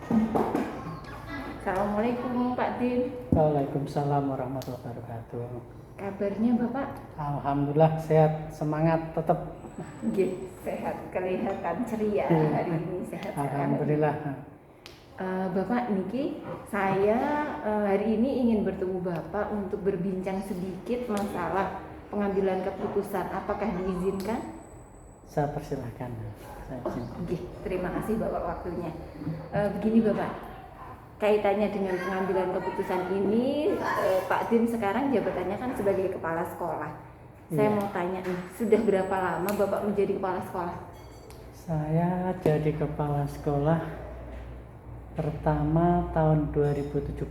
Assalamualaikum Pak Din. Waalaikumsalam warahmatullahi wabarakatuh. Kabarnya Bapak? Alhamdulillah sehat, semangat tetap. Nggih, sehat, kelihatan ceria hari ini, sehat sekali. Alhamdulillah. Bapak niki saya hari ini ingin bertemu Bapak untuk berbincang sedikit masalah pengambilan keputusan. Apakah diizinkan? Saya persilahkan. Saya izinkan. Nggih, terima kasih Bapak waktunya. Begini Bapak, kaitannya dengan pengambilan keputusan ini, Pak Din sekarang jabatannya kan sebagai kepala sekolah. Saya mau tanya nih, sudah berapa lama Bapak menjadi kepala sekolah? Saya jadi kepala sekolah pertama tahun 2017.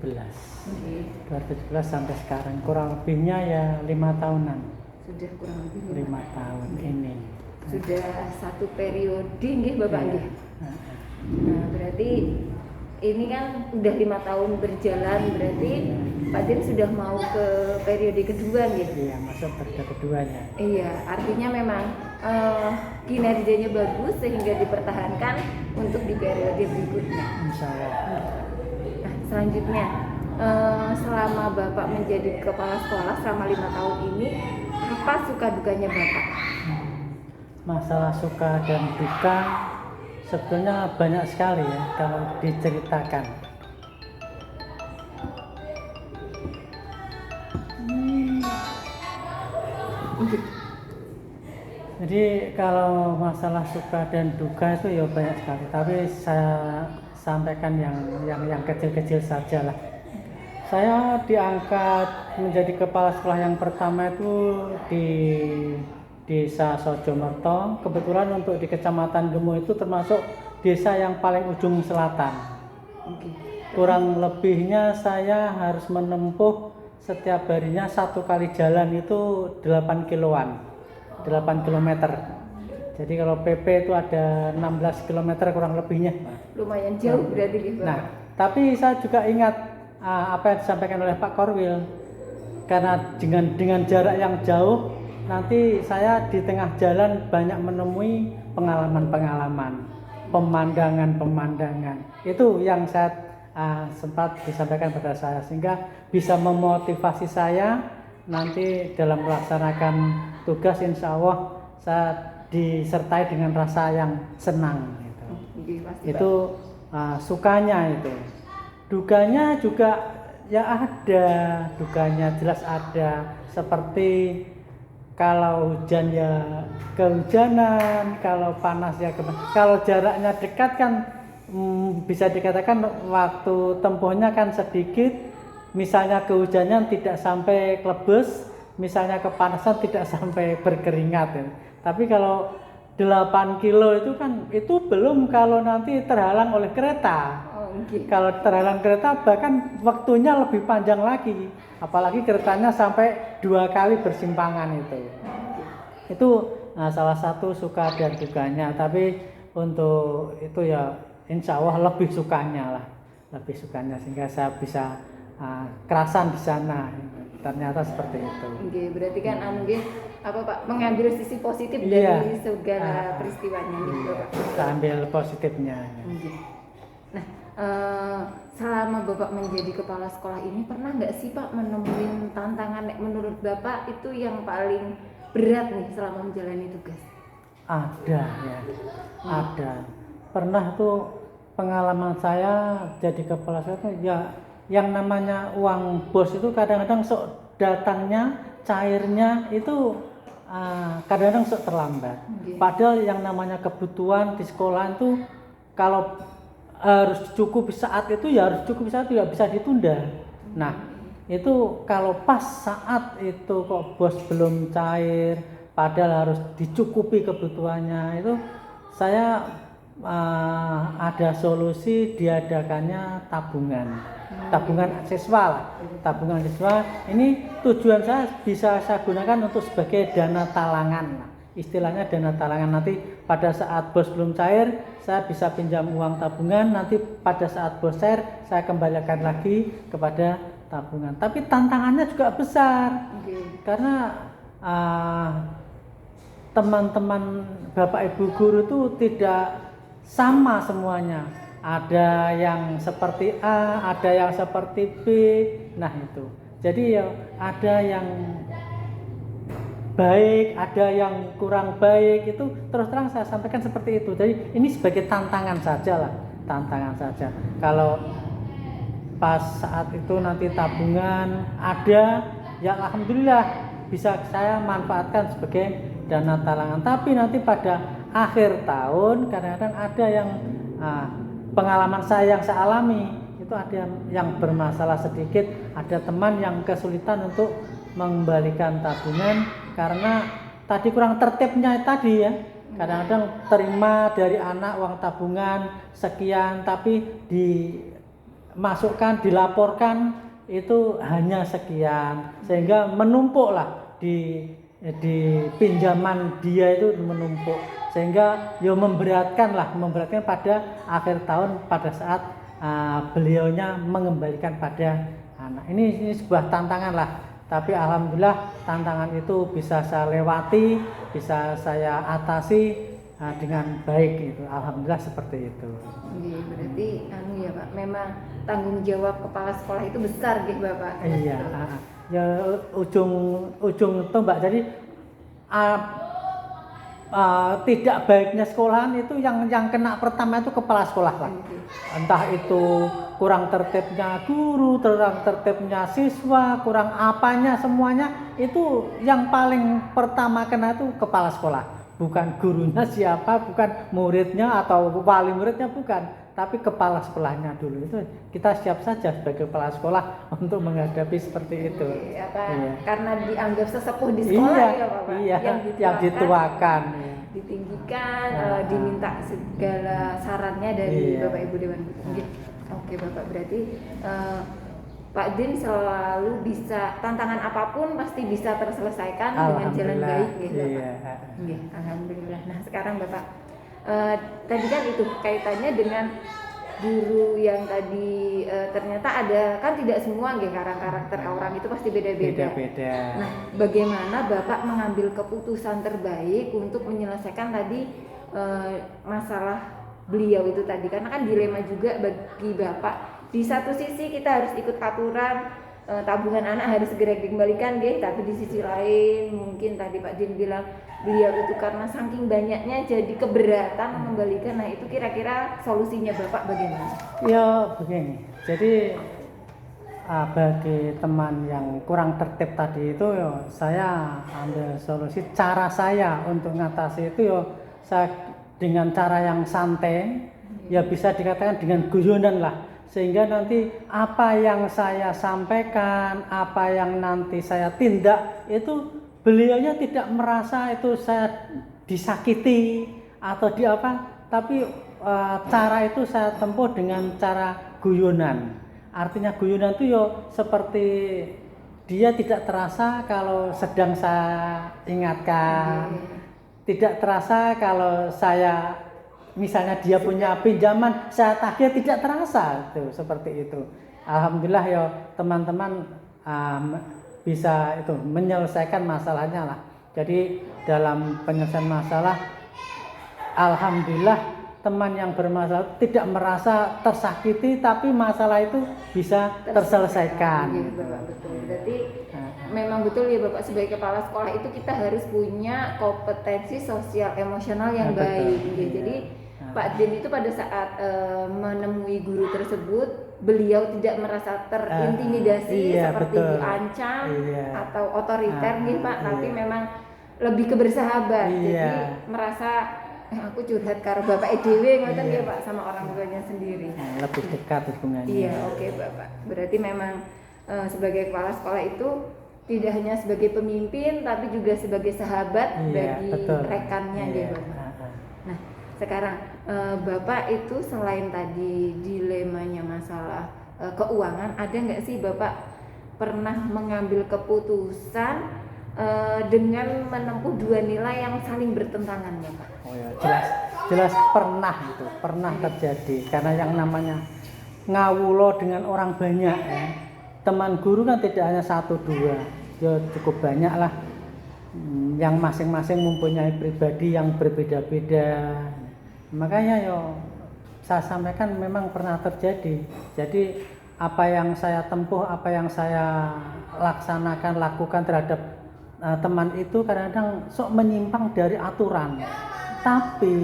2017 sampai sekarang kurang lebihnya ya 5 tahunan. Sudah kurang lebih 5 tahun ini. Sudah satu periode nggih Bapak nggih. Nah, berarti ini kan udah 5 tahun berjalan, berarti Pak Din sudah mau ke periode kedua nggih? Iya, masuk periode keduanya. Iya, artinya memang kinerjanya bagus sehingga dipertahankan untuk di periode berikutnya. Insya Allah. Nah, selanjutnya selama Bapak menjadi kepala sekolah selama 5 tahun ini, apa suka dukanya Bapak? Masalah suka dan duka sebetulnya banyak sekali ya kalau diceritakan. Jadi kalau masalah suka dan duka itu ya banyak sekali, tapi saya sampaikan yang kecil-kecil saja lah. Saya diangkat menjadi kepala sekolah yang pertama itu di Desa Sojomerto. Kebetulan untuk di Kecamatan Gemo itu termasuk desa yang paling ujung selatan. Kurang lebihnya saya harus menempuh setiap harinya 1 kali jalan itu 8 kiloan, 8 kilometer. Jadi kalau PP itu ada 16 kilometer kurang lebihnya. Lumayan jauh berarti gitu. Nah, tapi saya juga ingat apa yang disampaikan oleh Pak Korwil, karena dengan jarak yang jauh, nanti saya di tengah jalan banyak menemui pengalaman-pengalaman, pemandangan-pemandangan. Itu yang saya sempat disampaikan pada saya, sehingga bisa memotivasi saya nanti dalam melaksanakan tugas. Insya Allah saya disertai dengan rasa yang senang gitu. Itu sukanya itu. Dukanya juga ya ada, dukanya jelas ada, seperti kalau hujan ya kehujanan, kalau panas ya kalau jaraknya dekat kan bisa dikatakan waktu tempuhnya kan sedikit, misalnya kehujanan tidak sampai klebes, misalnya kepanasan tidak sampai berkeringat ya. Tapi kalau 8 kilo itu kan itu belum kalau nanti terhalang oleh kereta. Kalau terhalang kereta bahkan waktunya lebih panjang lagi, apalagi keretanya sampai 2 kali bersimpangan itu. Itu salah satu suka dan dukanya. Tapi untuk itu ya insya Allah lebih sukanya lah, lebih sukanya, sehingga saya bisa kerasan di sana. Ternyata seperti itu. Oke, berarti kan apa Pak, mengambil sisi positif dari segala peristiwanya gitu Pak. Kita ambil positifnya. Nah, selama Bapak menjadi kepala sekolah ini pernah nggak sih Pak menemuin tantangan menurut Bapak itu yang paling berat nih selama menjalani tugas? Ada ya, ada. Pernah tuh pengalaman saya jadi kepala sekolah ya, yang namanya uang bos itu kadang-kadang sok datangnya, cairnya itu kadang-kadang sok terlambat. Padahal yang namanya kebutuhan di sekolah itu kalau harus cukup saat itu ya harus cukup saat, tidak bisa ditunda. Nah, itu kalau pas saat itu kok bos belum cair, padahal harus dicukupi kebutuhannya, itu saya ada solusi diadakannya tabungan siswa lah. Tabungan siswa ini tujuan saya bisa saya gunakan untuk sebagai dana talangan, istilahnya dana talangan. Nanti pada saat bos belum cair saya bisa pinjam uang tabungan, nanti pada saat bos cair saya kembalikan lagi kepada tabungan. Tapi tantangannya juga besar, karena teman-teman Bapak Ibu guru itu tidak sama semuanya. ada yang seperti A, ada yang seperti B. Nah itu. Jadi ya ada yang baik, ada yang kurang baik, itu terus terang saya sampaikan seperti itu. Jadi ini sebagai tantangan saja lah, tantangan saja. Kalau pas saat itu nanti tabungan ada, ya alhamdulillah bisa saya manfaatkan sebagai dana talangan. Tapi nanti pada akhir tahun kadang-kadang ada yang pengalaman saya yang saya alami itu ada yang bermasalah sedikit, ada teman yang kesulitan untuk mengembalikan tabungan karena tadi kurang tertibnya tadi ya. Kadang-kadang terima dari anak uang tabungan sekian tapi dimasukkan, dilaporkan itu hanya sekian sehingga menumpuklah di pinjaman dia itu menumpuk sehingga memberatkan pada akhir tahun pada saat beliaunya mengembalikan pada anak. Ini sebuah tantangan lah. Tapi alhamdulillah tantangan itu bisa saya lewati, bisa saya atasi dengan baik itu. Alhamdulillah seperti itu. Iya, berarti ya Pak, memang tanggung jawab kepala sekolah itu besar gitu Bapak. Iya, ya ujung tombak. Jadi tidak baiknya sekolahan itu yang kena pertama itu kepala sekolah lah. Entah itu kurang tertibnya guru, kurang tertibnya siswa, kurang apanya semuanya itu yang paling pertama kena itu kepala sekolah. Bukan gurunya siapa, bukan muridnya atau wali muridnya bukan, tapi kepala sekolahnya dulu. Itu kita siap saja sebagai kepala sekolah untuk menghadapi seperti itu. Iya. Karena dianggap sesepuh di sekolah ya Bapak. Iya, yang dituakan. Ditinggikan, diminta segala sarannya dari Bapak Ibu Dewan. Oke Bapak, berarti Pak Din selalu bisa, tantangan apapun pasti bisa terselesaikan dengan jalan baik gitu Bapak. Iya, alhamdulillah. Nah sekarang Bapak, tadi kan itu kaitannya dengan guru yang tadi ternyata ada, kan tidak semua karakter orang itu pasti beda-beda. Nah bagaimana Bapak mengambil keputusan terbaik untuk menyelesaikan tadi masalah beliau itu tadi, karena kan dilema juga bagi Bapak. Di satu sisi kita harus ikut aturan, tabungan anak harus segera dikembalikan tapi di sisi lain mungkin tadi Pak Din bilang beliau itu karena saking banyaknya jadi keberatan mengembalikan. Nah itu kira-kira solusinya Bapak bagaimana? Ya begini, jadi bagi teman yang kurang tertib tadi itu saya ambil solusi, cara saya untuk mengatasi itu saya dengan cara yang santai, ya bisa dikatakan dengan guyonan lah, sehingga nanti apa yang saya sampaikan, apa yang nanti saya tindak itu beliaunya tidak merasa itu saya disakiti atau tapi cara itu saya tempuh dengan cara guyonan. Artinya guyonan itu seperti dia tidak terasa kalau sedang saya ingatkan, tidak terasa kalau saya misalnya dia punya pinjaman saya tagih, tidak terasa itu seperti itu. Alhamdulillah teman-teman bisa itu menyelesaikan masalahnya lah. Jadi dalam penyelesaian masalah alhamdulillah teman yang bermasalah tidak merasa tersakiti, tapi masalah itu bisa terselesaikan. Betul. Berarti memang betul ya Bapak, sebagai kepala sekolah itu kita harus punya kompetensi sosial emosional yang baik. Jadi Pak Din itu pada saat menemui guru tersebut, beliau tidak merasa terintimidasi seperti diancam atau otoriter Pak, tapi memang lebih ke bersahabat. Jadi merasa aku curhat karo Bapak EDW ngoten ya Pak, sama orang tuanya sendiri. Lebih dekat hubungannya. Iya, oke Bapak. Berarti memang sebagai kepala sekolah itu tidak hanya sebagai pemimpin tapi juga sebagai sahabat bagi rekannya ya Bapak. Nah, sekarang Bapak itu selain tadi dilemanya masalah keuangan, ada nggak sih Bapak pernah mengambil keputusan dengan menempuh dua nilai yang saling bertentangan ya Pak? Oh ya, jelas pernah terjadi, karena yang namanya ngawulo dengan orang banyak teman guru kan tidak hanya 1-2, cukup banyak lah, yang masing-masing mempunyai pribadi yang berbeda-beda. Makanya saya sampaikan memang pernah terjadi. Jadi apa yang saya tempuh, apa yang saya lakukan terhadap teman itu kadang-kadang sok menyimpang dari aturan. Tapi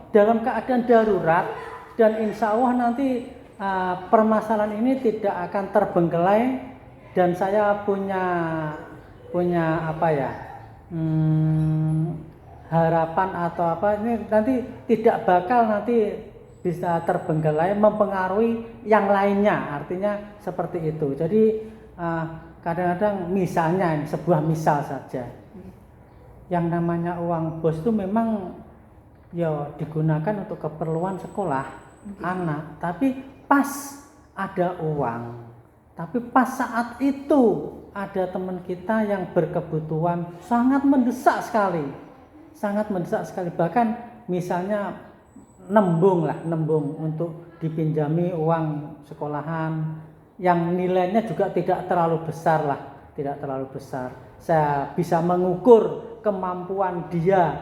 dalam keadaan darurat, dan insya Allah nanti permasalahan ini tidak akan terbengkelai, dan saya punya harapan atau apa ini nanti tidak bakal nanti bisa terbengkelai mempengaruhi yang lainnya, artinya seperti itu. Jadi kadang-kadang misalnya ini sebuah misal saja, yang namanya uang bos itu memang ya digunakan untuk keperluan sekolah anak, tapi pas ada uang, tapi pas saat itu ada teman kita yang berkebutuhan sangat mendesak sekali, bahkan misalnya nembung untuk dipinjami uang sekolahan yang nilainya juga tidak terlalu besar. Saya bisa mengukur kemampuan dia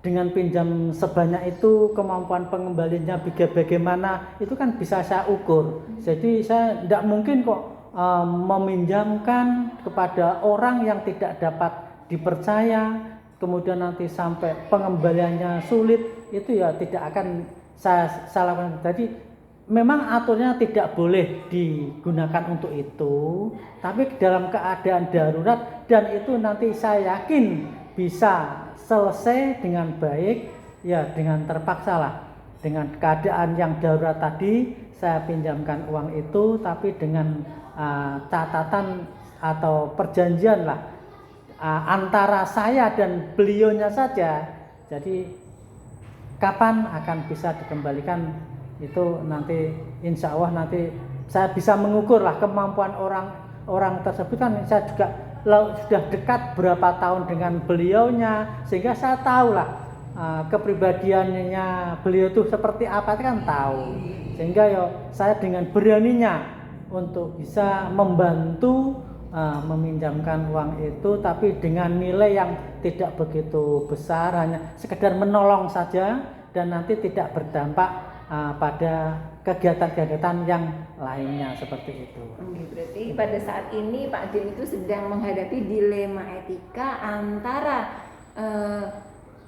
dengan pinjam sebanyak itu, kemampuan pengembaliannya bagaimana, itu kan bisa saya ukur. Jadi saya tidak mungkin kok meminjamkan kepada orang yang tidak dapat dipercaya, kemudian nanti sampai pengembaliannya sulit, itu ya tidak akan saya lakukan. Jadi memang aturnya tidak boleh digunakan untuk itu, tapi dalam keadaan darurat, dan itu nanti saya yakin bisa selesai dengan baik, ya dengan terpaksa lah, dengan keadaan yang darurat tadi saya pinjamkan uang itu, tapi dengan catatan atau perjanjian lah antara saya dan beliaunya saja. Jadi kapan akan bisa dikembalikan itu nanti insya Allah nanti saya bisa mengukur lah kemampuan orang tersebut. Kan saya juga sudah dekat berapa tahun dengan beliaunya, sehingga saya tahu lah kepribadiannya beliau itu seperti apa, kan tahu, sehingga saya dengan beraninya untuk bisa membantu meminjamkan uang itu, tapi dengan nilai yang tidak begitu besar, hanya sekedar menolong saja, dan nanti tidak berdampak pada kegiatan-kegiatan yang lainnya seperti itu. Berarti pada saat ini Pak Dim itu sedang menghadapi dilema etika antara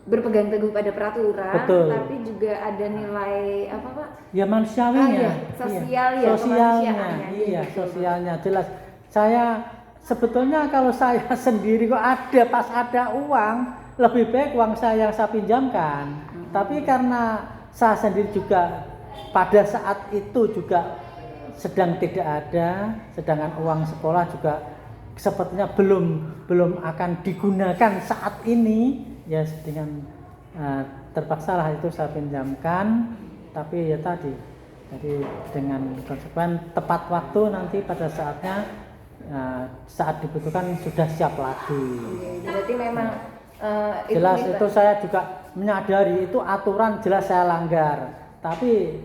berpegang teguh pada peraturan, betul, tapi juga ada nilai apa Pak? Ya manusiawinya, sosialnya jelas. Saya sebetulnya kalau saya sendiri kok pas ada uang, lebih baik uang saya yang saya pinjamkan. Tapi karena saya sendiri juga pada saat itu juga sedang tidak ada, sedangkan uang sekolah juga sepertinya belum akan digunakan saat ini, ya dengan terpaksa lah itu saya pinjamkan. Tapi ya tadi, jadi dengan konsekuen tepat waktu nanti pada saatnya saat dibutuhkan sudah siap lagi. Berarti memang jelas itu saya juga menyadari itu aturan jelas saya langgar, tapi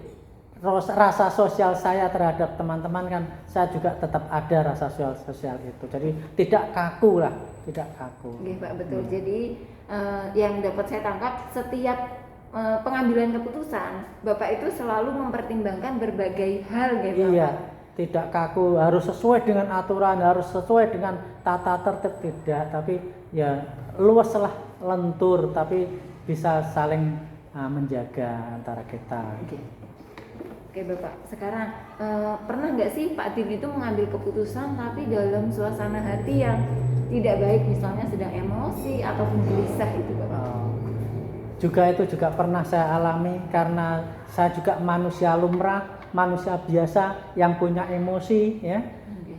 rasa sosial saya terhadap teman-teman kan saya juga tetap ada rasa sosial itu, jadi tidak kaku. Oke, Pak, betul. Jadi yang dapat saya tangkap, setiap pengambilan keputusan Bapak itu selalu mempertimbangkan berbagai hal gitu. Iya, tidak kaku, harus sesuai dengan aturan, harus sesuai dengan tata tertib, tidak, tapi ya luas lah, lentur, tapi bisa saling menjaga antara kita. Oke Bapak, sekarang pernah nggak sih Pak Dim itu mengambil keputusan tapi dalam suasana hati yang tidak baik, misalnya sedang emosi ataupun gelisah itu Bapak? Itu juga pernah saya alami, karena saya juga manusia lumrah, manusia biasa yang punya emosi, ya.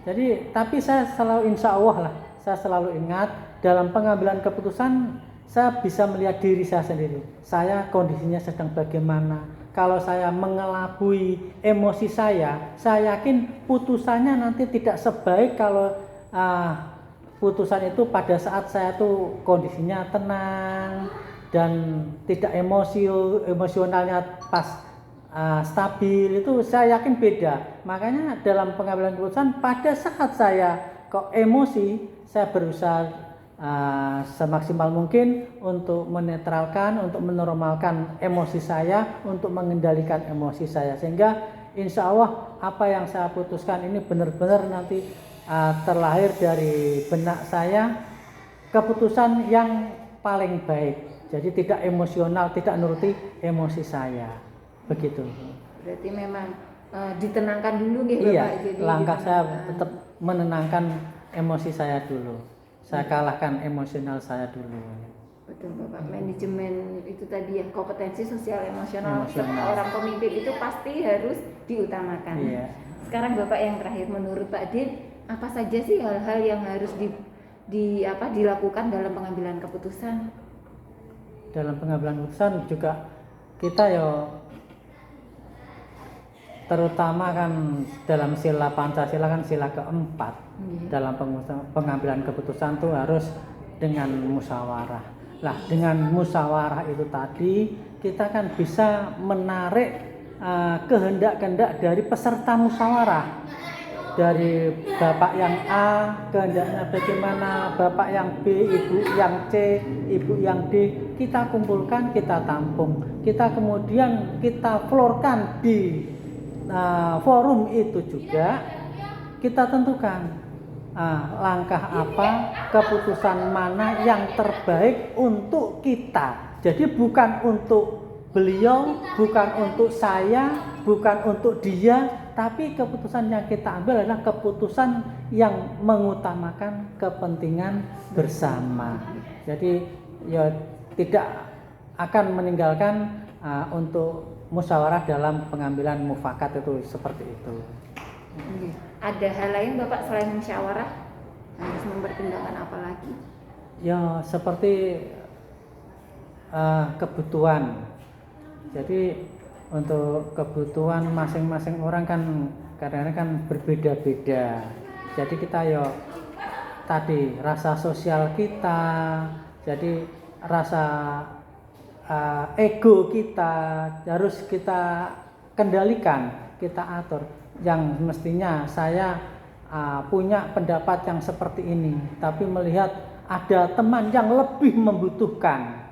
Jadi tapi saya selalu insya Allah lah, saya selalu ingat dalam pengambilan keputusan saya bisa melihat diri saya sendiri. Saya kondisinya sedang bagaimana. Kalau saya mengelabui emosi saya yakin putusannya nanti tidak sebaik kalau putusan itu pada saat saya tuh kondisinya tenang dan tidak emosionalnya pas stabil, itu saya yakin beda. Makanya dalam pengambilan keputusan pada saat saya kok emosi, saya berusaha semaksimal mungkin untuk menetralkan, untuk menormalkan emosi saya, untuk mengendalikan emosi saya, sehingga insya Allah apa yang saya putuskan ini benar-benar nanti terlahir dari benak saya, keputusan yang paling baik. Jadi tidak emosional, tidak nuruti emosi saya, begitu. Berarti memang ditenangkan dulu nih Bapak. Iya, Jadi langkah saya ditenangkan. tetap menenangkan emosi saya dulu. Saya kalahkan emosional saya dulu. Betul Bapak, manajemen itu tadi ya, kompetensi sosial emosional Emosional. seorang pemimpin itu pasti harus diutamakan. Iya. Sekarang Bapak yang terakhir, menurut Pak Din, apa saja sih hal-hal yang harus dilakukan dalam pengambilan keputusan? Dalam pengambilan keputusan juga kita terutama kan dalam sila Pancasila kan sila keempat, dalam pengambilan keputusan tuh harus dengan musyawarah. Lah dengan musyawarah itu tadi kita kan bisa menarik kehendak-kehendak dari peserta musyawarah, dari bapak yang A kehendaknya bagaimana, bapak yang B, ibu yang C, ibu yang D, kita kumpulkan, kita tampung, kita kemudian kita florkan di forum itu juga, kita tentukan langkah apa, keputusan mana yang terbaik untuk kita. Jadi bukan untuk beliau, bukan untuk saya, bukan untuk dia, tapi keputusan yang kita ambil adalah keputusan yang mengutamakan kepentingan bersama. Jadi ya tidak akan meninggalkan untuk musyawarah dalam pengambilan mufakat itu seperti itu. Ada hal lain Bapak selain musyawarah, harus mempertimbangkan apa lagi? Ya seperti kebutuhan. Jadi untuk kebutuhan masing-masing orang kan kadang-kadang kan berbeda-beda. Jadi kita tadi rasa sosial kita, jadi rasa ego kita harus kita kendalikan, kita atur. Yang mestinya saya punya pendapat yang seperti ini, tapi melihat ada teman yang lebih membutuhkan,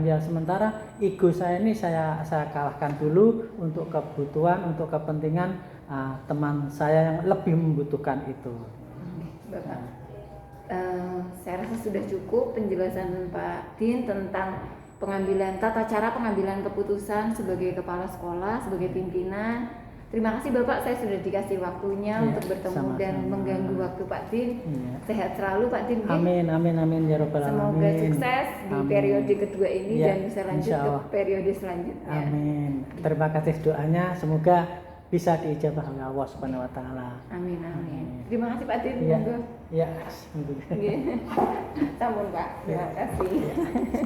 ya, sementara ego saya ini saya kalahkan dulu untuk kebutuhan, untuk kepentingan teman saya yang lebih membutuhkan itu. Bapak, saya rasa sudah cukup penjelasan Pak Din tentang tata cara pengambilan keputusan sebagai kepala sekolah, sebagai pimpinan. Terima kasih Bapak, saya sudah dikasih waktunya untuk bertemu sama-sama. dan mengganggu waktu Pak Din. Sehat selalu Pak Din. Amin ya robbal alamin. Semoga sukses di periode kedua ini dan bisa lanjut ke periode selanjutnya. Amin. Terima kasih doanya, semoga bisa diijabah oleh Allah Subhanahu wa taala. Amin. Terima kasih Pak Din. Ya. Sampun Pak. Terima kasih.